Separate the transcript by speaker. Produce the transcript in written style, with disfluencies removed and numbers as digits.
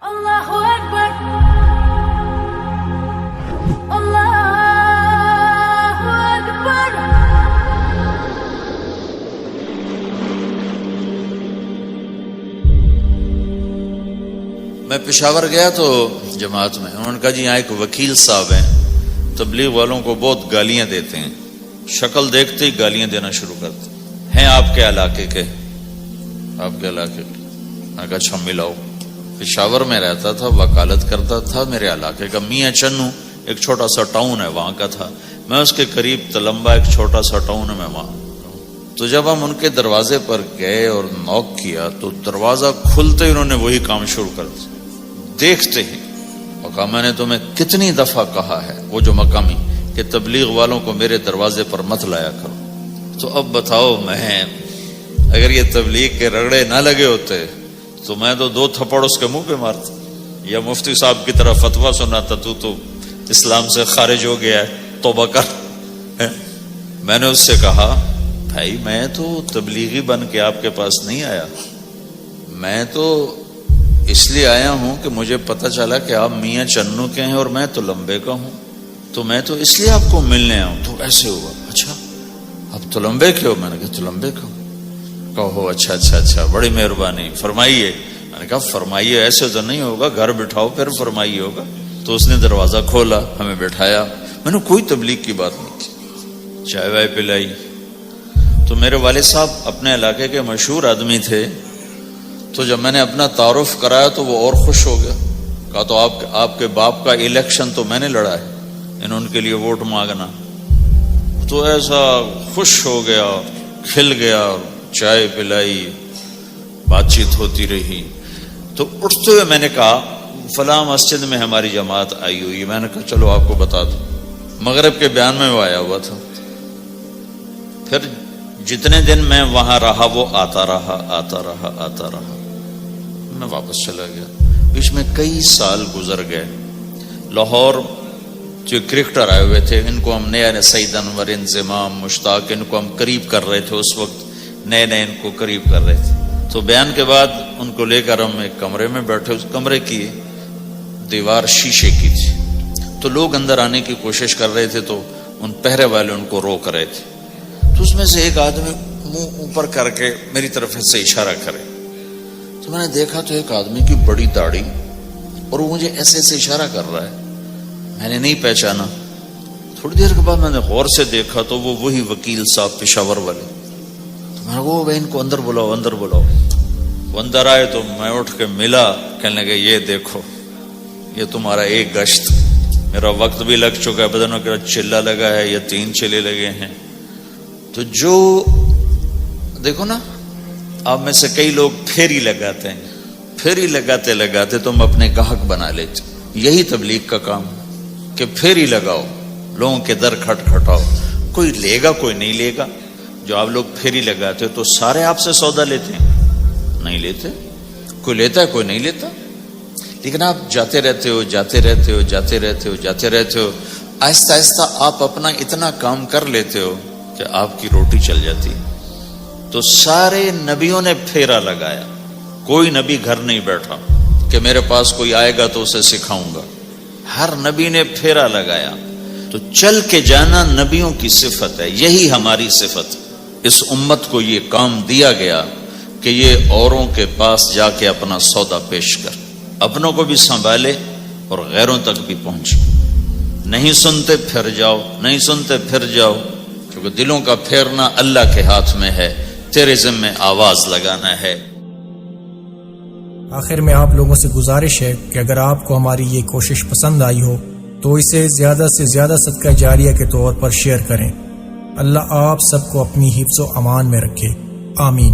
Speaker 1: اللہ اکبر اللہ اکبر۔
Speaker 2: میں پشاور گیا تو جماعت میں انہوں نے کہا جی یہاں ایک وکیل صاحب ہیں، تبلیغ والوں کو بہت گالیاں دیتے ہیں، شکل دیکھتے ہی گالیاں دینا شروع کرتے ہیں آپ کے علاقے کے؟ آپ کے علاقے کے؟ میں کہا اچھا ملاؤ۔ پشاور میں رہتا تھا، وکالت کرتا تھا، میرے علاقے کا میاں چنو ایک چھوٹا سا ٹاؤن ہے وہاں کا تھا، میں اس کے قریب تلمبا ایک چھوٹا سا ٹاؤن ہے میں وہاں۔ تو جب ہم ان کے دروازے پر گئے اور نوک کیا تو دروازہ کھلتے ہی انہوں نے وہی کام شروع کر دیا، دیکھتے ہی۔ اور کہا میں نے تمہیں کتنی دفعہ کہا ہے، وہ جو مقامی، کہ تبلیغ والوں کو میرے دروازے پر مت لایا کرو۔ تو اب بتاؤ، میں اگر یہ تبلیغ کے رگڑے نہ لگے ہوتے تو میں تو 2 تھپڑ اس کے منہ پہ مارتا، یا مفتی صاحب کی طرف فتویٰ سناتا تو اسلام سے خارج ہو گیا ہے، توبہ کر۔ میں نے اس سے کہا بھائی میں تو تبلیغی بن کے آپ کے پاس نہیں آیا، میں تو اس لیے آیا ہوں کہ مجھے پتہ چلا کہ آپ میاں چنو کے ہیں اور میں تو لمبے کا ہوں، تو میں تو اس لیے آپ کو ملنے آیا ہوں۔ تو ایسے ہوا، اچھا اب تو لمبے کے ہو؟ میں نے کہا تو لمبے کا ہوں۔ کہو اچھا اچھا اچھا، بڑی مہربانی، فرمائیے۔ میں نے کہا فرمائیے ایسے تو نہیں ہوگا، گھر بٹھاؤ پھر فرمائیے ہوگا۔ تو اس نے دروازہ کھولا، ہمیں بٹھایا، میں نے کوئی تبلیغ کی بات نہیں کی، چائے وائے پلائی۔ تو میرے والد صاحب اپنے علاقے کے مشہور آدمی تھے، تو جب میں نے اپنا تعارف کرایا تو وہ اور خوش ہو گیا، کہا تو آپ کے باپ کا الیکشن تو میں نے لڑا ہے، انہوں ان کے لیے ووٹ مانگنا۔ تو ایسا خوش ہو گیا، کھل گیا، چائے پلائی، بات چیت ہوتی رہی۔ تو اٹھتے ہوئے میں نے کہا فلاں مسجد میں ہماری جماعت آئی ہوئی ہے، میں نے کہا چلو آپ کو بتا دوں۔ مغرب کے بیان میں وہ آیا ہوا تھا۔ پھر جتنے دن میں وہاں رہا وہ آتا رہا، میں واپس چلا گیا۔ بیچ میں کئی سال گزر گئے۔ لاہور جو کرکٹر آئے ہوئے تھے، ان کو ہم نئے سعید انور، انضمام، مشتاق، ان کو ہم قریب کر رہے تھے، اس وقت نئے ان کو قریب کر رہے تھے۔ تو بیان کے بعد ان کو لے کر ہم ایک کمرے میں بیٹھے، اس کمرے کی دیوار شیشے کی تھی، تو لوگ اندر آنے کی کوشش کر رہے تھے، تو ان پہرے والے ان کو روک رہے تھے۔ تو اس میں سے ایک آدمی منہ اوپر کر کے میری طرف سے اشارہ کرے، تو میں نے دیکھا تو ایک آدمی کی بڑی داڑھی، اور وہ مجھے ایسے اشارہ کر رہا ہے، میں نے نہیں پہچانا۔ تھوڑی دیر کے بعد میں نے غور سے دیکھا تو وہ وہی وکیل صاحب پشاور والے۔ تو میں نے کہا وہ ان کو اندر بلاؤ، اندر بلاؤ۔ وہ اندر آئے تو میں اٹھ کے ملا، کہنے لگے یہ دیکھو، یہ تمہارا ایک گشت، میرا وقت بھی لگ چکا ہے، بدنوں کا چلہ لگا ہے، یہ 3 چلے لگے ہیں۔ تو جو دیکھو نا، آپ میں سے کئی لوگ پھیری لگاتے ہیں، پھیری لگاتے لگاتے تم اپنے گاہک بنا لیتے۔ یہی تبلیغ کا کام کہ پھیری لگاؤ، لوگوں کے در کھٹکھٹاؤ، کوئی لے گا کوئی نہیں لے گا۔ جو آپ لوگ پھیری لگاتے ہو تو سارے آپ سے سودا لیتے ہیں؟ نہیں لیتے، کوئی لیتا ہے کوئی نہیں لیتا، لیکن آپ جاتے رہتے ہو، جاتے رہتے ہو، جاتے رہتے ہو، جاتے رہتے ہو، آہستہ آہستہ آپ اپنا اتنا کام کر لیتے ہو کہ آپ کی روٹی چل جاتی۔ تو سارے نبیوں نے پھیرا لگایا، کوئی نبی گھر نہیں بیٹھا کہ میرے پاس کوئی آئے گا تو اسے سکھاؤں گا، ہر نبی نے پھیرا لگایا۔ تو چل کے جانا نبیوں کی صفت ہے، یہی ہماری صفت ہے۔ اس امت کو یہ کام دیا گیا کہ یہ اوروں کے پاس جا کے اپنا سودا پیش کر، اپنوں کو بھی سنبھالے اور غیروں تک بھی پہنچے۔ نہیں سنتے پھر جاؤ، نہیں سنتے پھر جاؤ، کیونکہ دلوں کا پھیرنا اللہ کے ہاتھ میں ہے، تیرے ذمہ آواز لگانا ہے۔
Speaker 3: آخر میں آپ لوگوں سے گزارش ہے کہ اگر آپ کو ہماری یہ کوشش پسند آئی ہو تو اسے زیادہ سے زیادہ صدقہ جاریہ کے طور پر شیئر کریں۔ اللہ آپ سب کو اپنی حفظ و امان میں رکھے، آمین۔